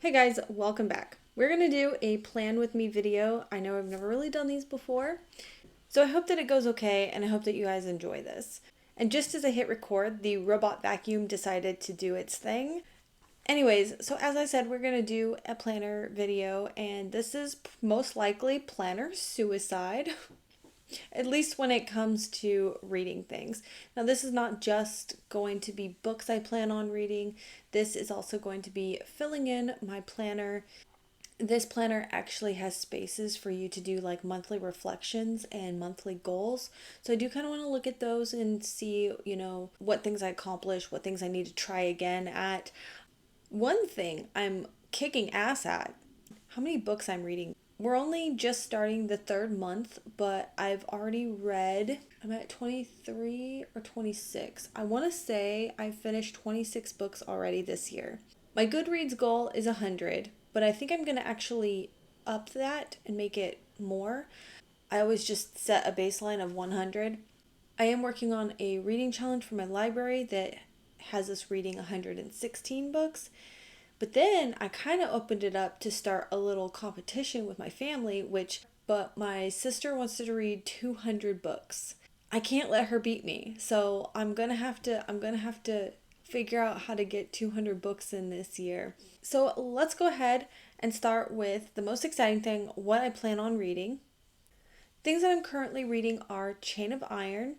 Hey guys, welcome back. We're going to do a plan with me video. I know I've never really done these before, so I hope that it goes okay and I hope that you guys enjoy this. And just as I hit record, the robot vacuum decided to do its thing. Anyways, so as I said, we're going to do a planner video, and this is most likely planner suicide. At least when it comes to reading things. Now, this is not just going to be books I plan on reading, this is also going to be filling in my planner. This planner actually has spaces for you to do like monthly reflections and monthly goals. So I do kind of want to look at those and see, what things I accomplished, what things I need to try again at. One thing I'm kicking ass at, how many books I'm reading. We're only just starting the third month, but I've already read, I'm at 23 or 26. I want to say I finished 26 books already this year. My Goodreads goal is 100, but I think I'm going to actually up that and make it more. I always just set a baseline of 100. I am working on a reading challenge for my library that has us reading 116 books. But then I kind of opened it up to start a little competition with my family, but my sister wants to read 200 books. I can't let her beat me. So I'm going to have to figure out how to get 200 books in this year. So let's go ahead and start with the most exciting thing, what I plan on reading. Things that I'm currently reading are Chain of Iron.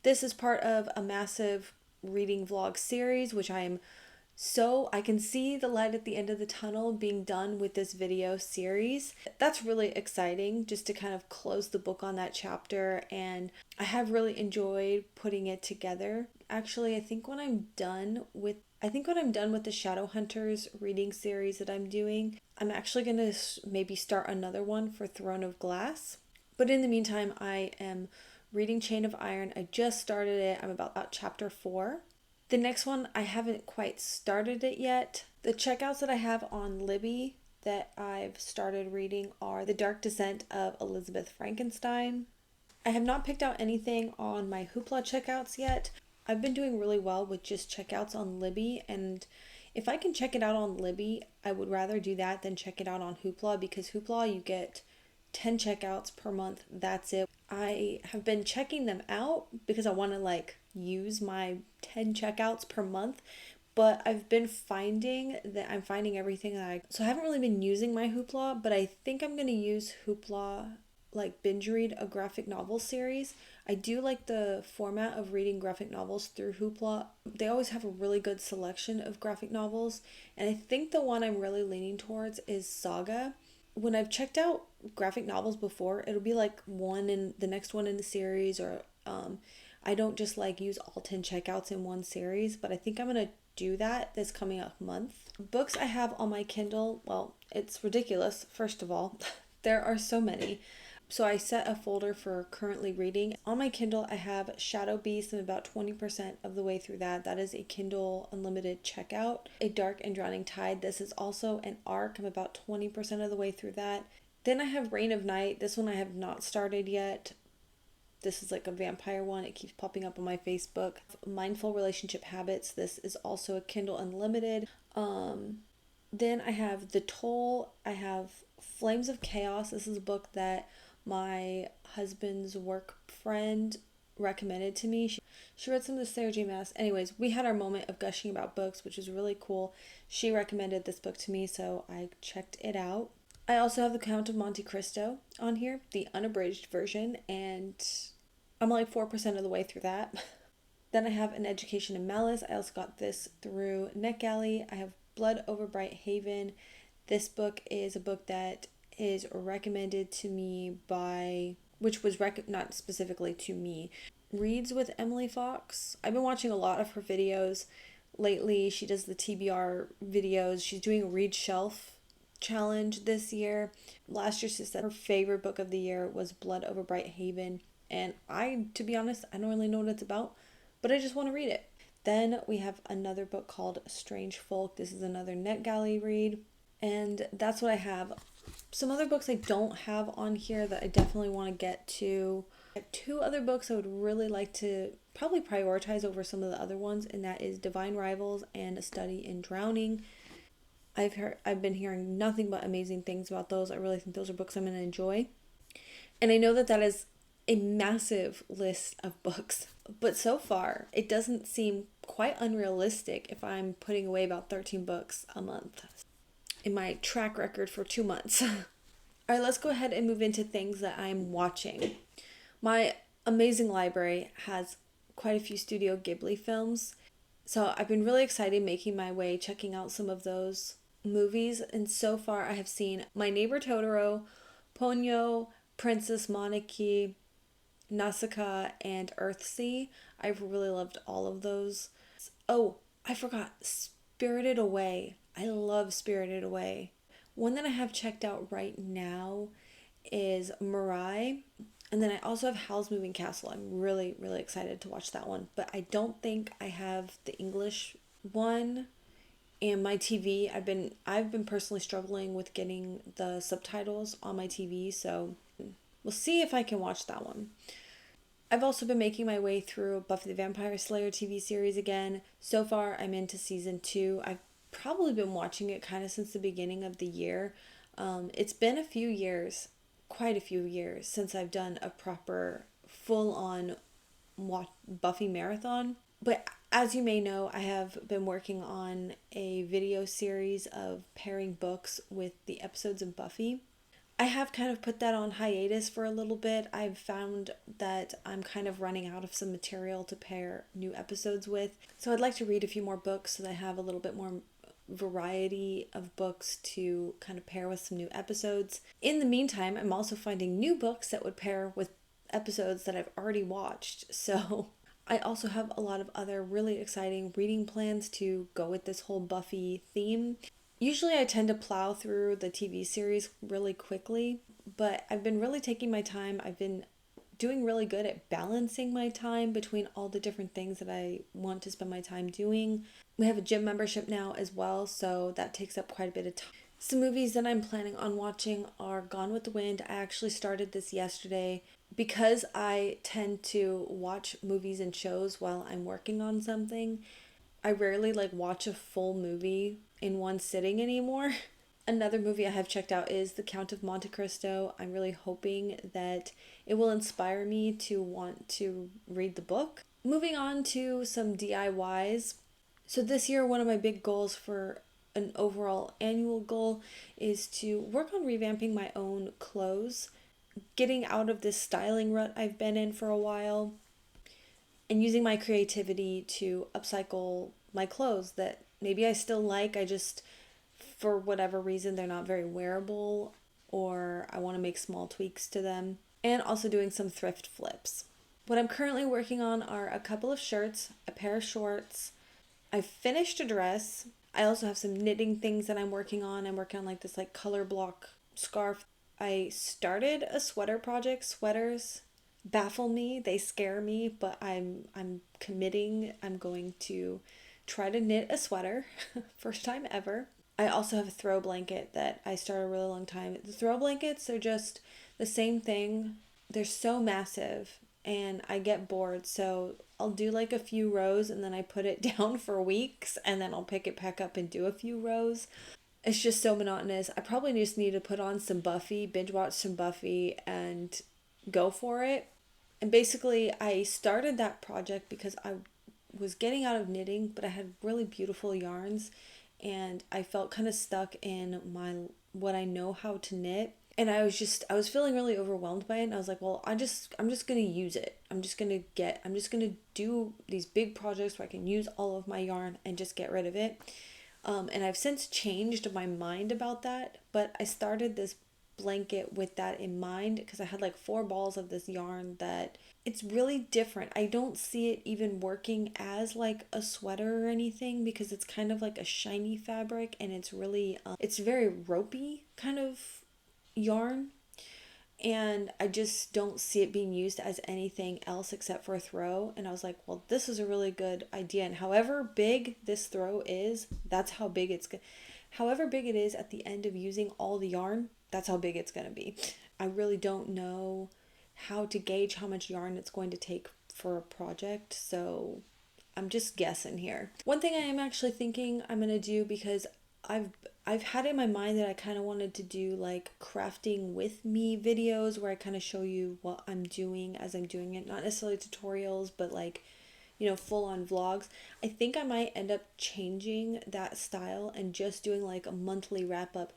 This is part of a massive reading vlog series, which I can see the light at the end of the tunnel being done with this video series. That's really exciting just to kind of close the book on that chapter, and I have really enjoyed putting it together. Actually, I think when I'm done with the Shadowhunters reading series that I'm doing, I'm actually going to maybe start another one for Throne of Glass. But in the meantime, I am reading Chain of Iron. I just started it. I'm about chapter 4. The next one, I haven't quite started it yet. The checkouts that I have on Libby that I've started reading are The Dark Descent of Elizabeth Frankenstein. I have not picked out anything on my Hoopla checkouts yet. I've been doing really well with just checkouts on Libby, and if I can check it out on Libby, I would rather do that than check it out on Hoopla, because Hoopla you get 10 checkouts per month. That's it. I have been checking them out because I want to use my 10 checkouts per month, but I've been finding that I'm finding everything so I haven't really been using my Hoopla, but I think I'm going to use Hoopla, binge read a graphic novel series. I do like the format of reading graphic novels through Hoopla. They always have a really good selection of graphic novels, and I think the one I'm really leaning towards is Saga. When I've checked out graphic novels before, it'll be one in the next one in the series, or I don't just use all 10 checkouts in one series, but I think I'm going to do that this coming up month. Books I have on my Kindle, well, it's ridiculous, first of all. There are so many. So I set a folder for currently reading. On my Kindle, I have Shadow Beast. I'm about 20% of the way through that. That is a Kindle Unlimited checkout. A Dark and Drowning Tide. This is also an ARC. I'm about 20% of the way through that. Then I have Reign of Night. This one I have not started yet. This is a vampire one. It keeps popping up on my Facebook. Mindful Relationship Habits. This is also a Kindle Unlimited. Then I have The Toll. I have Flames of Chaos. This is a book that my husband's work friend recommended to me. She read some of the Sarah J. Maas. Anyways, we had our moment of gushing about books, which was really cool. She recommended this book to me, so I checked it out. I also have The Count of Monte Cristo on here, the unabridged version, and I'm 4% of the way through that. Then I have An Education in Malice. I also got this through NetGalley. I have Blood Over Bright Haven. This book is a book that is recommended to me not specifically to me. Reads with Emily Fox. I've been watching a lot of her videos lately. She does the TBR videos. She's doing a Read Shelf challenge this year. Last year she said her favorite book of the year was Blood Over Bright Haven, and to be honest, I don't really know what it's about, but I just want to read it. Then we have another book called Strange Folk. This is another NetGalley read, and that's what I have. Some other books I don't have on here that I definitely want to get to. I have 2 other books I would really like to probably prioritize over some of the other ones, and that is Divine Rivals and A Study in Drowning. I've been hearing nothing but amazing things about those. I really think those are books I'm going to enjoy. And I know that that is a massive list of books, but so far it doesn't seem quite unrealistic if I'm putting away about 13 books a month in my track record for 2 months. All right, let's go ahead and move into things that I'm watching. My amazing library has quite a few Studio Ghibli films, so I've been really excited making my way checking out some of those movies, and so far I have seen My Neighbor Totoro, Ponyo, Princess Mononoke, Nausicaa, and Earthsea. I've really loved all of those. Oh, I forgot Spirited Away. I love Spirited Away. One that I have checked out right now is Mirai. And then I also have Howl's Moving Castle. I'm really, really excited to watch that one. But I don't think I have the English one. And my TV, I've been personally struggling with getting the subtitles on my TV, so we'll see if I can watch that one. I've also been making my way through Buffy the Vampire Slayer TV series again. So far, I'm into season 2. I've probably been watching it kind of since the beginning of the year. It's been a few years, quite a few years, since I've done a proper full-on Buffy marathon. But as you may know, I have been working on a video series of pairing books with the episodes of Buffy. I have kind of put that on hiatus for a little bit. I've found that I'm kind of running out of some material to pair new episodes with. So I'd like to read a few more books so that I have a little bit more variety of books to kind of pair with some new episodes. In the meantime, I'm also finding new books that would pair with episodes that I've already watched. So I also have a lot of other really exciting reading plans to go with this whole Buffy theme. Usually I tend to plow through the TV series really quickly, but I've been really taking my time. I've been doing really good at balancing my time between all the different things that I want to spend my time doing. We have a gym membership now as well, so that takes up quite a bit of time. Some movies that I'm planning on watching are Gone with the Wind. I actually started this yesterday. Because I tend to watch movies and shows while I'm working on something, I rarely watch a full movie in one sitting anymore. Another movie I have checked out is The Count of Monte Cristo. I'm really hoping that it will inspire me to want to read the book. Moving on to some DIYs. So this year, one of my big goals for an overall annual goal is to work on revamping my own clothes, getting out of this styling rut I've been in for a while, and using my creativity to upcycle my clothes that maybe I still like, I just, for whatever reason, they're not very wearable, or I want to make small tweaks to them, and also doing some thrift flips. What I'm currently working on are a couple of shirts, a pair of shorts. I finished a dress. I also have some knitting things that I'm working on. I'm working on this color block scarf. I started a sweater project. Sweaters baffle me. They scare me, but I'm committing. I'm going to try to knit a sweater. First time ever. I also have a throw blanket that I started a really long time. The throw blankets are just the same thing. They're so massive and I get bored. So I'll do a few rows and then I put it down for weeks and then I'll pick it back up and do a few rows. It's just so monotonous. I probably just need to put on some Buffy, binge watch some Buffy, and go for it. And basically, I started that project because I was getting out of knitting, but I had really beautiful yarns, and I felt kind of stuck in what I know how to knit. And I was feeling really overwhelmed by it, and I was like, well, I'm just gonna use it. I'm just gonna do these big projects where I can use all of my yarn and just get rid of it. And I've since changed my mind about that, but I started this blanket with that in mind because I had 4 balls of this yarn that it's really different. I don't see it even working as a sweater or anything because it's kind of a shiny fabric and it's really, it's very ropey kind of yarn. And I just don't see it being used as anything else except for a throw. And I was like, well, this is a really good idea. And however big this throw is, that's how big however big it is at the end of using all the yarn, that's how big it's going to be. I really don't know how to gauge how much yarn it's going to take for a project. So I'm just guessing here. One thing I am actually thinking I'm going to do, because I I've had in my mind that I kind of wanted to do like crafting with me videos where I kind of show you what I'm doing as I'm doing it. Not necessarily tutorials, but like, full on vlogs. I think I might end up changing that style and just doing like a monthly wrap up,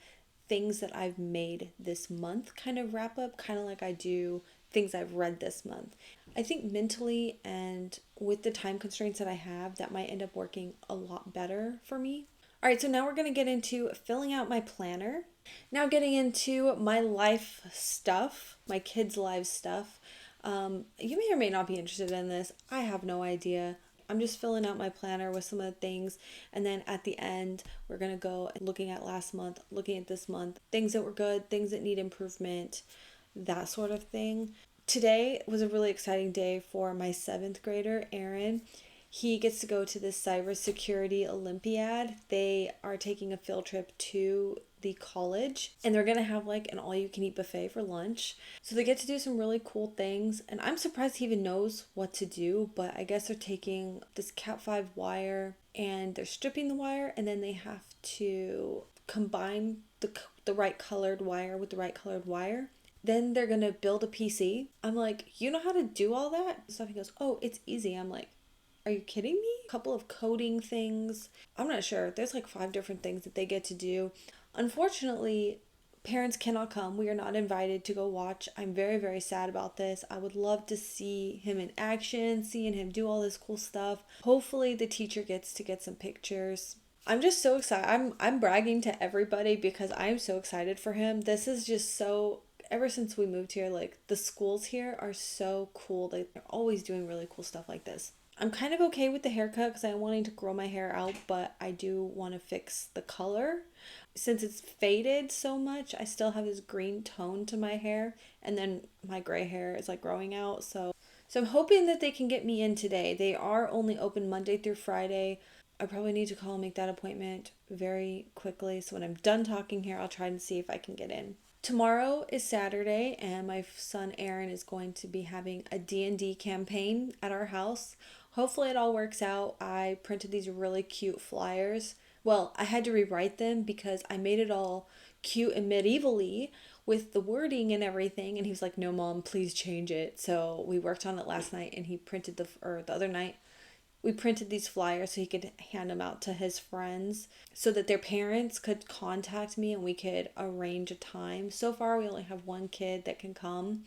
things that I've made this month kind of wrap up, kind of like I do things I've read this month. I think mentally and with the time constraints that I have, that might end up working a lot better for me. All right, so now we're going to get into filling out my planner. Now getting into my life stuff, my kids' lives stuff. You may or may not be interested in this. I have no idea. I'm just filling out my planner with some of the things. And then at the end, we're going to go looking at last month, looking at this month, things that were good, things that need improvement, that sort of thing. Today was a really exciting day for my 7th grader, Aaron. He gets to go to this cybersecurity Olympiad. They are taking a field trip to the college and they're gonna have like an all-you-can-eat buffet for lunch. So they get to do some really cool things, and I'm surprised he even knows what to do, but I guess they're taking this Cat5 wire and they're stripping the wire, and then they have to combine the right colored wire with the right colored wire. Then they're gonna build a PC. I'm like, you know how to do all that stuff? He goes, oh, it's easy. I'm like, are you kidding me? A couple of coding things. I'm not sure. There's like 5 different things that they get to do. Unfortunately, parents cannot come. We are not invited to go watch. I'm very, very sad about this. I would love to see him in action, seeing him do all this cool stuff. Hopefully the teacher gets to get some pictures. I'm just so excited. I'm bragging to everybody because I'm so excited for him. This is just so, ever since we moved here, like the schools here are so cool. They're always doing really cool stuff like this. I'm kind of okay with the haircut because I'm wanting to grow my hair out, but I do want to fix the color. Since it's faded so much, I still have this green tone to my hair, and then my gray hair is like growing out. So I'm hoping that they can get me in today. They are only open Monday through Friday. I probably need to call and make that appointment very quickly. So when I'm done talking here, I'll try and see if I can get in. Tomorrow is Saturday, and my son Aaron is going to be having a D&D campaign at our house. Hopefully it all works out. I printed these really cute flyers. Well, I had to rewrite them because I made it all cute and medievally with the wording and everything. And he was like, no, Mom, please change it. So we worked on it last night, and he printed the other night, we printed these flyers so he could hand them out to his friends so that their parents could contact me and we could arrange a time. So far, we only have 1 kid that can come,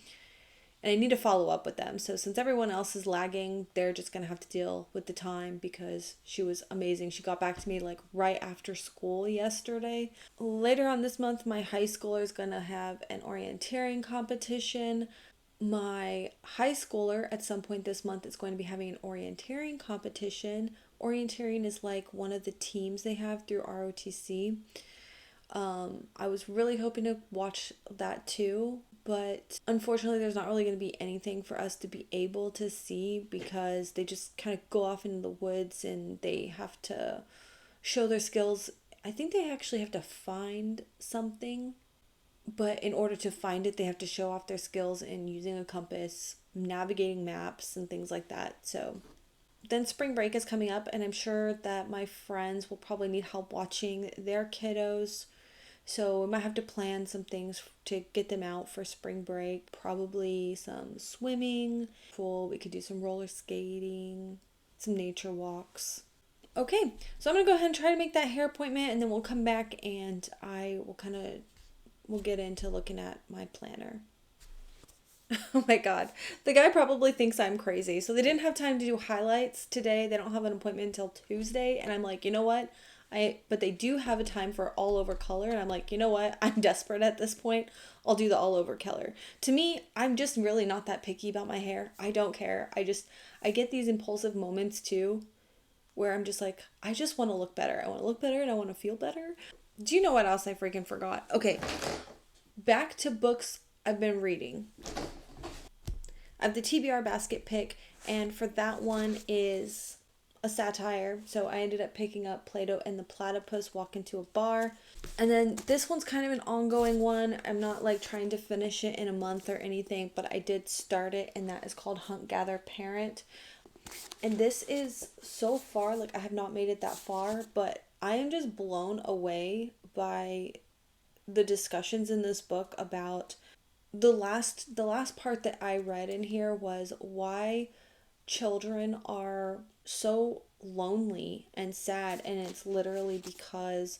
and I need to follow up with them. So since everyone else is lagging, they're just going to have to deal with the time because she was amazing. She got back to me like right after school yesterday. Later on this month, my high schooler is going to have an orienteering competition. My high schooler at some point this month is going to be having an orienteering competition. Orienteering is like one of the teams they have through ROTC. I was really hoping to watch that too, but unfortunately there's not really going to be anything for us to be able to see because they just kind of go off into the woods and they have to show their skills. I think they actually have to find something, but in order to find it, they have to show off their skills in using a compass, navigating maps, and things like that. So then spring break is coming up, and I'm sure that my friends will probably need help watching their kiddos. So we might have to plan some things to get them out for spring break. Probably some swimming, pool. We could do some roller skating, some nature walks. Okay, so I'm going to go ahead and try to make that hair appointment, and then we'll come back and we'll get into looking at my planner. Oh my god. The guy probably thinks I'm crazy. So they didn't have time to do highlights today. They don't have an appointment until Tuesday. And I'm like, you know what? But they do have a time for all over color. And I'm like, you know what? I'm desperate at this point. I'll do the all over color. To me, I'm just really not that picky about my hair. I don't care. I get these impulsive moments too, where I'm just like, I just want to look better. I want to look better and I want to feel better. Do you know what else I freaking forgot? Okay, back to books I've been reading. I have the TBR basket pick, and for that one is a satire. So I ended up picking up Plato and the Platypus Walk into a Bar. And then this one's kind of an ongoing one. I'm not like trying to finish it in a month or anything, but I did start it, and that is called Hunt Gather Parent. And this is so far, like I have not made it that far, but I am just blown away by the discussions in this book about the last part that I read in here was why children are so lonely and sad, and it's literally because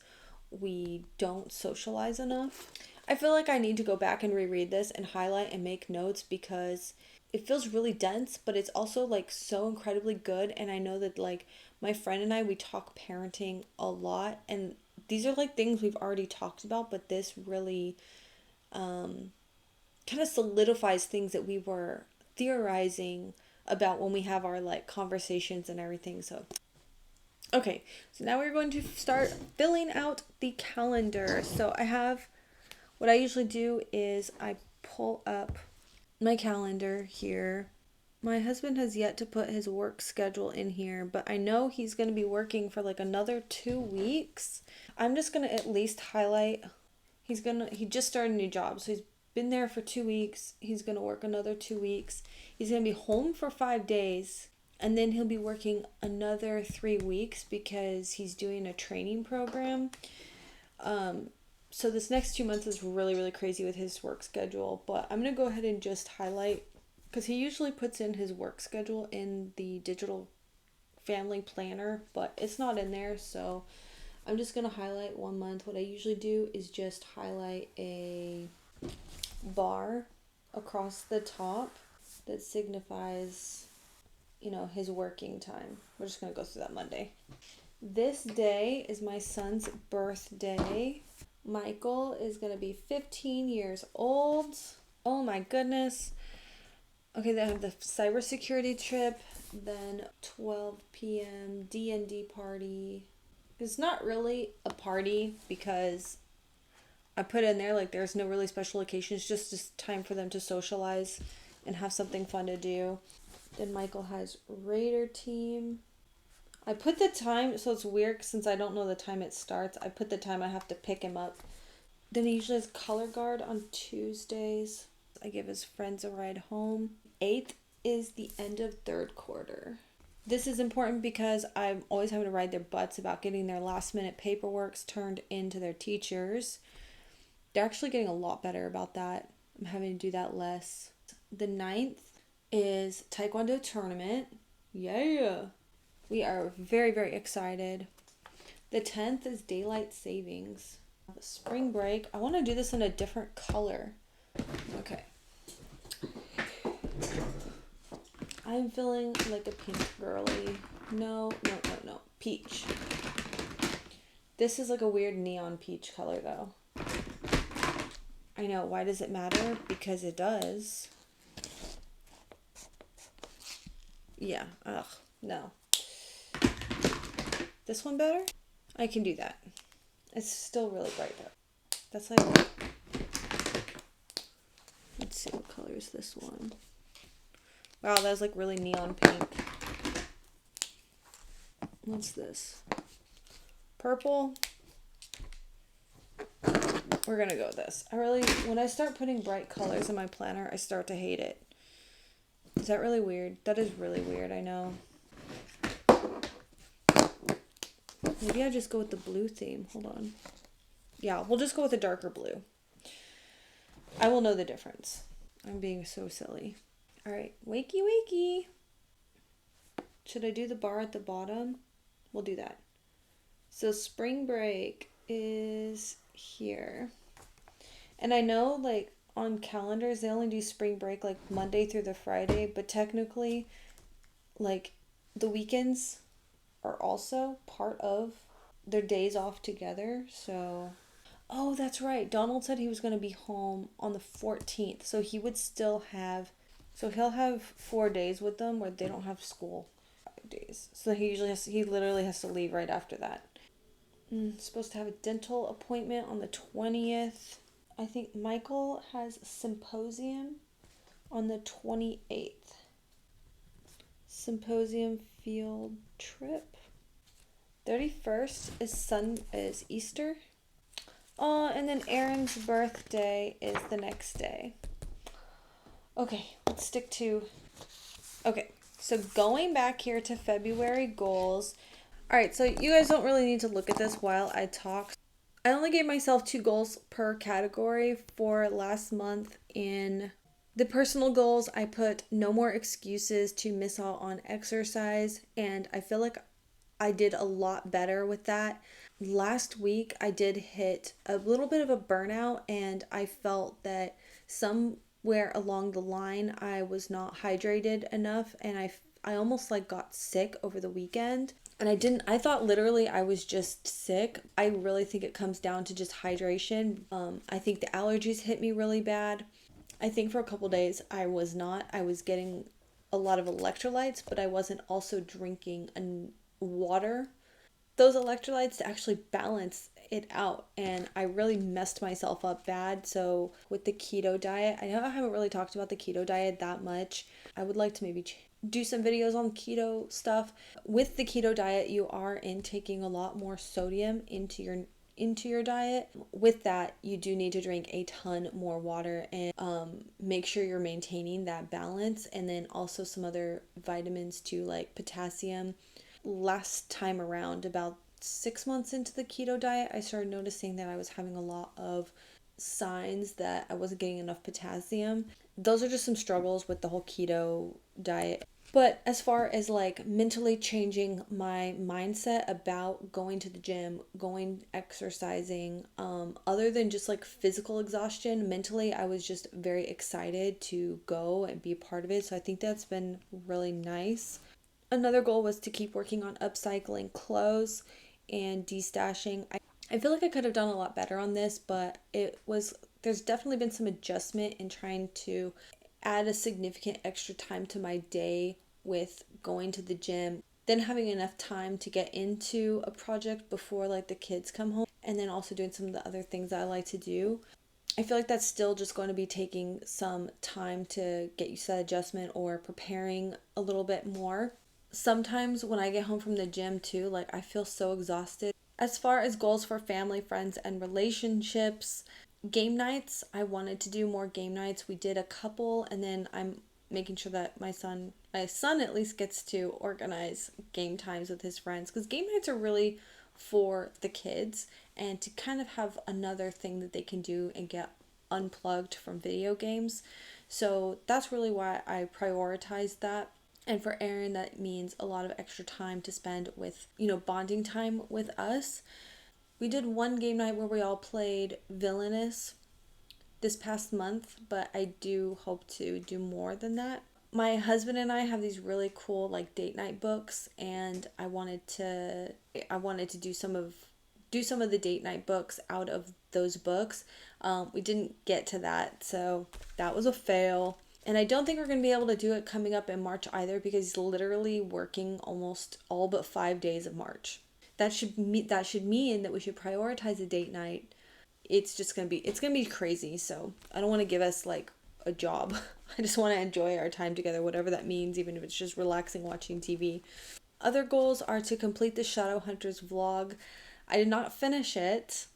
we don't socialize enough. I feel like I need to go back and reread this and highlight and make notes because it feels really dense, but it's also like so incredibly good. And I know that like my friend and I, we talk parenting a lot, and these are like things we've already talked about, but this really kind of solidifies things that we were theorizing about when we have our like conversations and everything. So okay, so now we're going to start filling out the calendar. So I have, what I usually do is I pull up my calendar here. My husband has yet to put his work schedule in here, but I know he's going to be working for like another 2 weeks. I'm just going to at least highlight, he just started a new job, so he's been there for 2 weeks. He's going to work another 2 weeks. He's going to be home for 5 days, and then he'll be working another 3 weeks because he's doing a training program. So this next 2 months is really, really crazy with his work schedule, but I'm going to go ahead and just highlight, because he usually puts in his work schedule in the digital family planner, but it's not in there, so I'm just going to highlight 1 month. What I usually do is just highlight a bar across the top that signifies, you know, his working time. We're just going to go through that Monday. This day is my son's birthday. Michael is going to be 15 years old. Oh my goodness. Okay, then I have the cybersecurity trip, then 12 p.m. D&D party. It's not really a party because I put in there like there's no really special occasion. It's just time for them to socialize and have something fun to do. Then Michael has Raider team. I put the time, so it's weird since I don't know the time it starts. I put the time I have to pick him up. Then he usually has color guard on Tuesdays. I give his friends a ride home. 8th is the end of 3rd quarter. This is important because I'm always having to ride their butts about getting their last minute paperwork turned into their teachers. They're actually getting a lot better about that. I'm having to do that less. The 9th is Taekwondo tournament. Yeah. We are very, very excited. The 10th is daylight savings. The spring break. I want to do this in a different color. Okay. I'm feeling like a pink girly. No. Peach. This is like a weird neon peach color though. I know. Why does it matter? Because it does. Yeah. Ugh. No. This one better? I can do that. It's still really bright though. That's like... Let's see, what color is this one? Wow, that's like really neon pink. What's this? Purple? We're gonna go with this. When I start putting bright colors in my planner, I start to hate it. Is that really weird? That is really weird, I know. Maybe I just go with the blue theme. Hold on. Yeah, we'll just go with a darker blue. I will know the difference. I'm being so silly. All right, wakey wakey. Should I do the bar at the bottom? We'll do that. So spring break is here. And I know like on calendars, they only do spring break like Monday through the Friday, but technically like the weekends are also part of their days off together. So, oh, that's right. Donald said he was going to be home on the 14th. So he would still have, so he'll have 4 days with them where they don't have school. 5 days. So he literally has to leave right after that. Supposed to have a dental appointment on the 20th. I think Michael has Symposium on the 28th. Symposium field trip. 31st is Easter. Oh, and then Aaron's birthday is the next day. Okay, let's stick to... Okay, so going back here to February goals. Alright, so you guys don't really need to look at this while I talk. I only gave myself 2 goals per category for last month. In the personal goals, I put no more excuses to miss out on exercise, and I feel like I did a lot better with that. Last week, I did hit a little bit of a burnout, and I felt that somewhere along the line, I was not hydrated enough, and I almost like got sick over the weekend. And I thought literally I was just sick. I really think it comes down to just hydration. I think the allergies hit me really bad. I think for a couple days I was getting a lot of electrolytes, but I wasn't also drinking water, those electrolytes, to actually balance it out. And I really messed myself up bad. So with the keto diet, I know I haven't really talked about the keto diet that much. I would like to maybe do some videos on keto stuff. With the keto diet, you are intaking a lot more sodium into your diet. With that, you do need to drink a ton more water, and make sure you're maintaining that balance. And then also some other vitamins too, like potassium. Last time around, about 6 months into the keto diet, I started noticing that I was having a lot of signs that I wasn't getting enough potassium. Those are just some struggles with the whole keto diet. But as far as like mentally changing my mindset about going to the gym, going exercising, other than just like physical exhaustion, mentally I was just very excited to go and be a part of it. So I think that's been really nice. Another goal was to keep working on upcycling clothes and destashing. I feel like I could have done a lot better on this, but there's definitely been some adjustment in trying to add a significant extra time to my day with going to the gym, then having enough time to get into a project before like the kids come home, and then also doing some of the other things that I like to do. I feel like that's still just going to be taking some time to get used to that adjustment or preparing a little bit more. Sometimes when I get home from the gym too, like I feel so exhausted. As far as goals for family, friends, and relationships, game nights, I wanted to do more game nights. We did a couple, and then I'm making sure that my son at least gets to organize game times with his friends, because game nights are really for the kids and to kind of have another thing that they can do and get unplugged from video games. So that's really why I prioritize that. And for Aaron, that means a lot of extra time to spend with, bonding time with us. We did one game night where we all played Villainous this past month, but I do hope to do more than that. My husband and I have these really cool like date night books, and I wanted to do some of the date night books out of those books. We didn't get to that, so that was a fail. And I don't think we're going to be able to do it coming up in March either, because he's literally working almost all but 5 days of March. That should mean that we should prioritize a date night. It's going to be crazy. So I don't want to give us like a job. I just want to enjoy our time together, whatever that means, even if it's just relaxing watching TV. Other goals are to complete the Shadowhunters vlog. I did not finish it.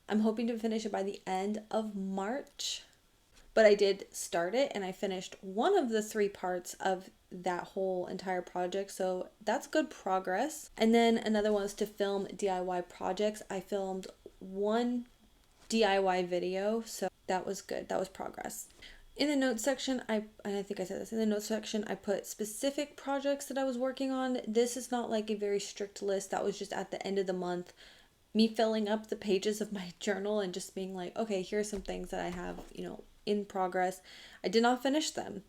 I'm hoping to finish it by the end of March. But I did start it, and I finished one of the 3 parts of that whole entire project, so that's good progress. And then another one was to film DIY projects. I filmed one DIY video, so that was good. That was progress. In the notes section, I think I said this, in the notes section, I put specific projects that I was working on. This is not like a very strict list. That was just at the end of the month, me filling up the pages of my journal and just being like, okay, here's some things that I have, in progress. I did not finish them.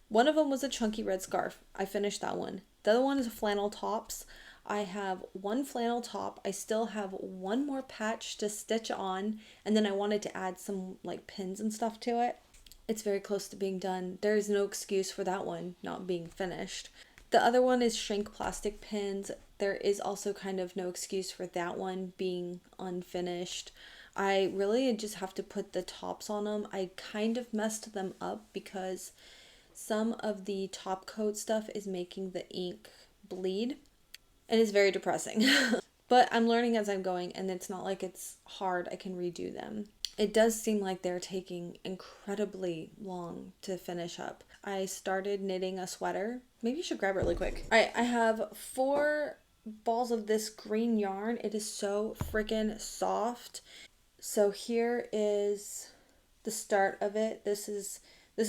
One of them was a chunky red scarf. I finished that one. The other one is flannel tops. I have one flannel top. I still have one more patch to stitch on, and then I wanted to add some like pins and stuff to it. It's very close to being done. There is no excuse for that one not being finished. The other one is shrink plastic pins. There is also kind of no excuse for that one being unfinished. I really just have to put the tops on them. I kind of messed them up because some of the top coat stuff is making the ink bleed, and it's very depressing. But I'm learning as I'm going, and it's not like it's hard. I can redo them. It does seem like they're taking incredibly long to finish up. I started knitting a sweater. Maybe you should grab it really quick. All right, I have 4 balls of this green yarn. It is so freaking soft. So here is the start of it. This is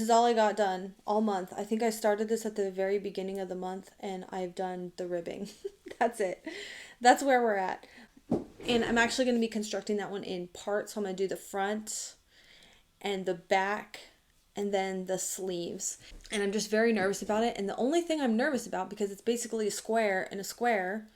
all I got done all month. I think I started this at the very beginning of the month and I've done the ribbing. That's it. That's where we're at. And I'm actually going to be constructing that one in parts. So I'm going to do the front and the back and then the sleeves. And I'm just very nervous about it. And the only thing I'm nervous about, because it's basically a square and a square,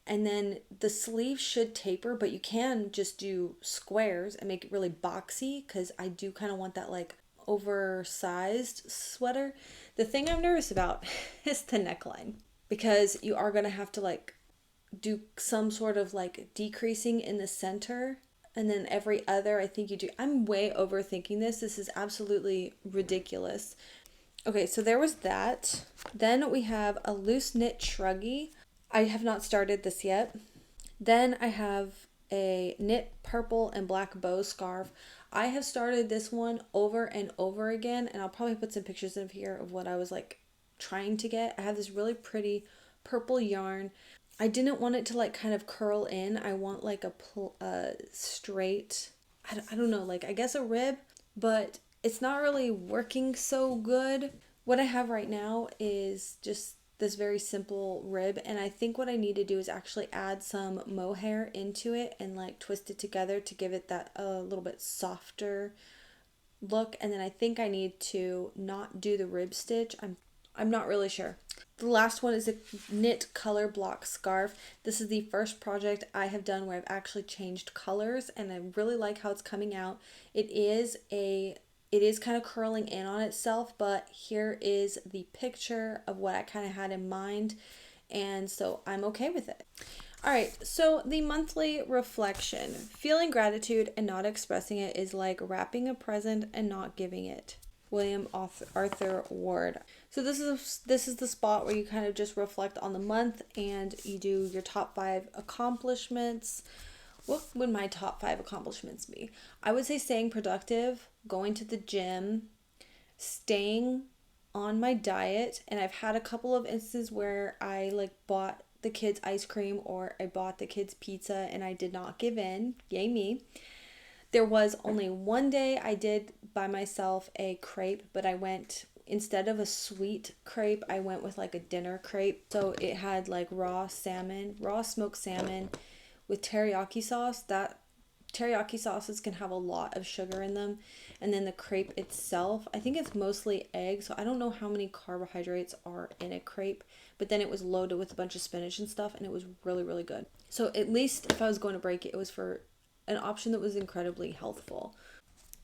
and then the sleeves should taper, but you can just do squares and make it really boxy, because I do kind of want that like oversized sweater. The thing I'm nervous about is the neckline, because you are going to have to like do some sort of like decreasing in the center, and then every other, I think you do. I'm way overthinking this. This is absolutely ridiculous. Okay, so there was that. Then we have a loose knit shruggy. I have not started this yet. Then I have a knit purple and black bow scarf. I have started this one over and over again, and I'll probably put some pictures in here of what I was like trying to get. I have this really pretty purple yarn. I didn't want it to like kind of curl in. I want like a straight, I don't know, like I guess a rib, but it's not really working so good. What I have right now is just this very simple rib, and I think what I need to do is actually add some mohair into it and like twist it together to give it that a little bit softer look. And then I think I need to not do the rib stitch. I'm not really sure. The last one is a knit color block scarf. This is the first project I have done where I've actually changed colors, and I really like how it's coming out. It is kind of curling in on itself, but here is the picture of what I kind of had in mind, and so I'm okay with it. All right, so the monthly reflection. Feeling gratitude and not expressing it is like wrapping a present and not giving it. William Arthur Ward. So this is the spot where you kind of just reflect on the month and you do your top 5 accomplishments. What would my top 5 accomplishments be? I would say staying productive, going to the gym, staying on my diet, and I've had a couple of instances where I like bought the kids ice cream or I bought the kids pizza and I did not give in. Yay me. There was only one day I did buy myself a crepe, but I went, instead of a sweet crepe, I went with like a dinner crepe. So it had like raw smoked salmon with teriyaki sauce. That teriyaki sauces can have a lot of sugar in them. And then the crepe itself, I think it's mostly egg, so I don't know how many carbohydrates are in a crepe, but then it was loaded with a bunch of spinach and stuff, and it was really, really good. So at least if I was going to break it, it was for an option that was incredibly healthful.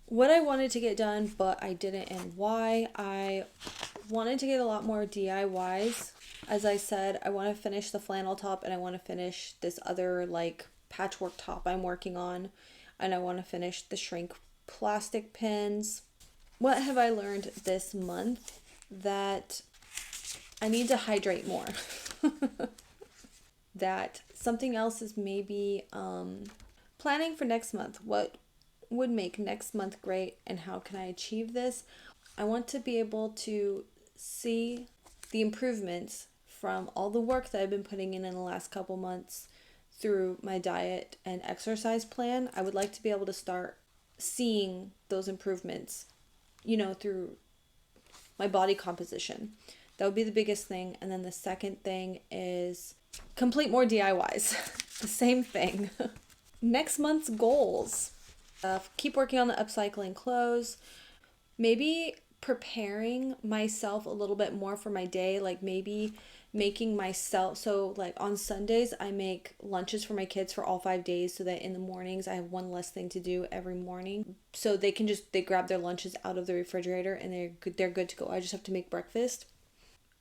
What I wanted to get done, but I didn't, and why, I wanted to get a lot more DIYs. As I said, I want to finish the flannel top, and I want to finish this other like patchwork top I'm working on, and I want to finish the shrink plastic pins. What have I learned this month? That I need to hydrate more. That something else is maybe planning for next month. What would make next month great and how can I achieve this? I want to be able to see the improvements from all the work that I've been putting in the last couple months through my diet and exercise plan. I would like to be able to start seeing those improvements, through my body composition. That would be the biggest thing. And then the second thing is complete more DIYs. The same thing. Next month's goals. Keep working on the upcycling clothes. Maybe preparing myself a little bit more for my day. Like maybe making myself, so like on Sundays I make lunches for my kids for all 5 days, so that in the mornings I have one less thing to do every morning. So they grab their lunches out of the refrigerator and they're good to go. I just have to make breakfast.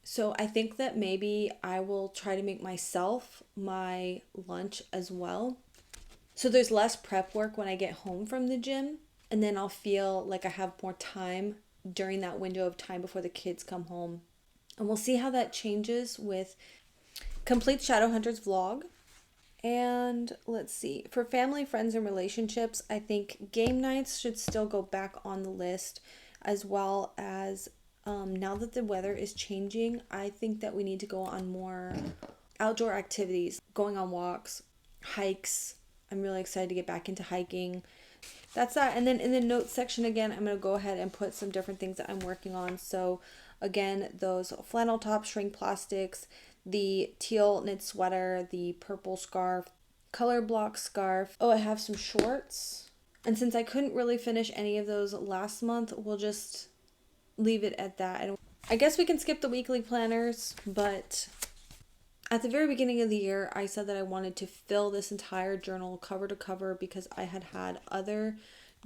So I think that maybe I will try to make myself my lunch as well. So there's less prep work when I get home from the gym, and then I'll feel like I have more time during that window of time before the kids come home. And we'll see how that changes with complete Shadowhunters vlog. And let's see, for family, friends, and relationships, I think game nights should still go back on the list, as well as now that the weather is changing, I think that we need to go on more outdoor activities, going on walks, hikes. I'm really excited to get back into hiking. That's that. And then in the notes section again, I'm going to go ahead and put some different things that I'm working on. So again, those flannel top shrink plastics, the teal knit sweater, the purple scarf, color block scarf. Oh, I have some shorts. And since I couldn't really finish any of those last month, we'll just leave it at that. And I guess we can skip the weekly planners, but at the very beginning of the year, I said that I wanted to fill this entire journal cover to cover because I had had other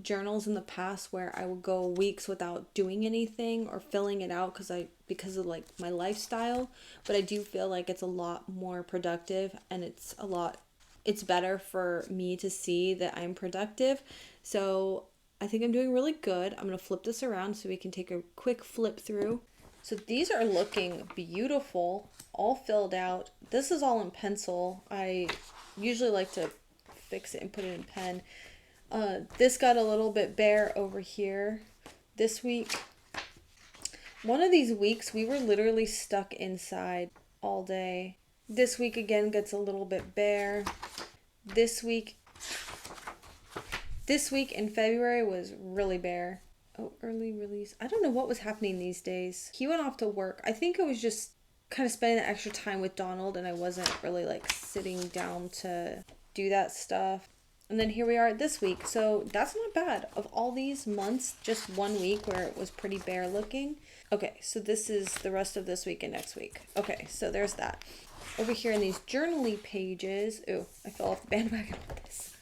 journals in the past where I would go weeks without doing anything or filling it out because of like my lifestyle. But I do feel like it's a lot more productive, and it's better for me to see that I'm productive. So I think I'm doing really good. I'm going to flip this around so we can take a quick flip through. So these are looking beautiful, all filled out. This is all in pencil. I usually like to fix it and put it in pen. This got a little bit bare over here this week. One of these weeks, we were literally stuck inside all day. This week again gets a little bit bare. This week in February was really bare. Oh, early release. I don't know what was happening these days. He went off to work. I think it was just kind of spending the extra time with Donald, and I wasn't really like sitting down to do that stuff. And then here we are this week. So that's not bad. Of all these months, just 1 week where it was pretty bare looking. Okay, so this is the rest of this week and next week. Okay, so there's that. Over here in these journaling pages. Ooh, I fell off the bandwagon with this.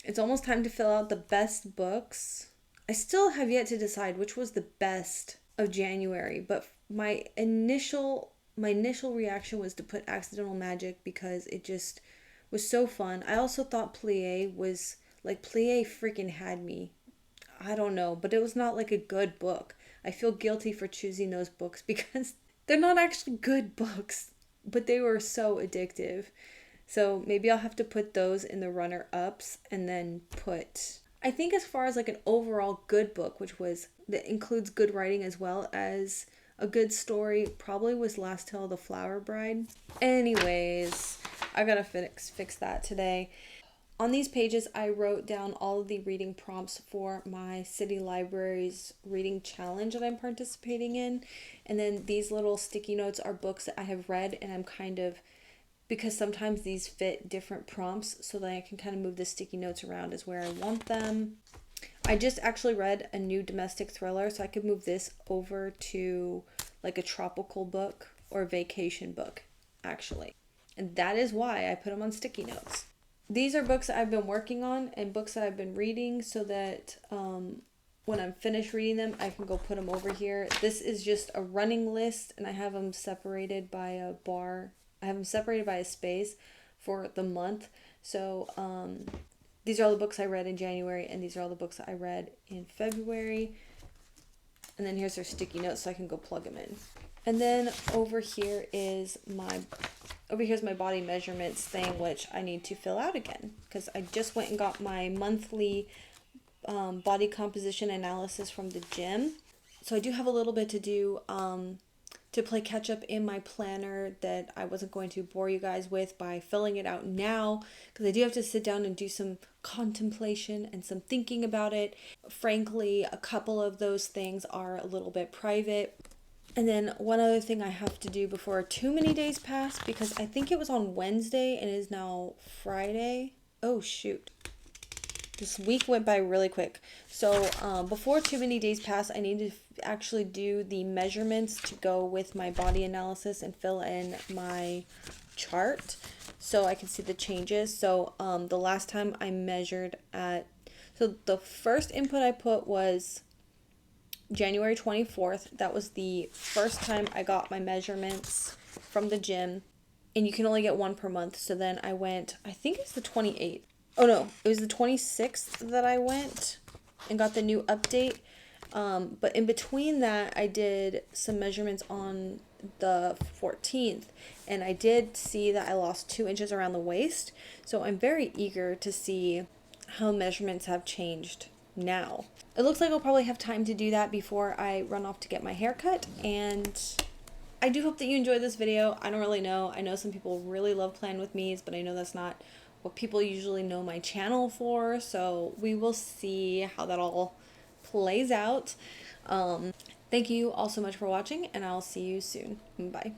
It's almost time to fill out the best books. I still have yet to decide which was the best of January, but my initial reaction was to put Accidental Magic because it just was so fun. I also thought Plie freaking had me. I don't know, but it was not like a good book. I feel guilty for choosing those books because they're not actually good books, but they were so addictive. So maybe I'll have to put those in the runner-ups and then I think as far as like an overall good book, that includes good writing as well as a good story, probably was Last Tale of the Flower Bride. Anyways, I gotta fix that today. On these pages, I wrote down all of the reading prompts for my city library's reading challenge that I'm participating in. And then these little sticky notes are books that I have read, and I'm because sometimes these fit different prompts, so that I can kind of move the sticky notes around as where I want them. I just actually read a new domestic thriller, so I could move this over to like a tropical book or vacation book, actually. And that is why I put them on sticky notes. These are books that I've been working on and books that I've been reading so that when I'm finished reading them, I can go put them over here. This is just a running list, and I have them separated by a bar. I have them separated by a space for the month. So these are all the books I read in January, and these are all the books that I read in February. And then here's their sticky notes so I can go plug them in. And then over here's my body measurements thing, which I need to fill out again because I just went and got my monthly body composition analysis from the gym. So I do have a little bit to do to play catch up in my planner that I wasn't going to bore you guys with by filling it out now, because I do have to sit down and do some contemplation and some thinking about it. Frankly, a couple of those things are a little bit private. And then one other thing I have to do before too many days pass, because I think it was on Wednesday and it is now Friday. Oh shoot. This week went by really quick. So before too many days pass, I need to actually do the measurements to go with my body analysis and fill in my chart so I can see the changes. So the last time I measured so the first input I put was January 24th. That was the first time I got my measurements from the gym, and you can only get one per month. So then I went, I think it was the 28th. Oh no, it was the 26th that I went and got the new update. But in between that, I did some measurements on the 14th, and I did see that I lost 2 inches around the waist. So I'm very eager to see how measurements have changed now. It looks like I'll probably have time to do that before I run off to get my hair cut, and I do hope that you enjoyed this video. I don't really know. I know some people really love Plan With Me's, but I know that's not what people usually know my channel for, so we will see how that all plays out. Thank you all so much for watching, and I'll see you soon. Bye.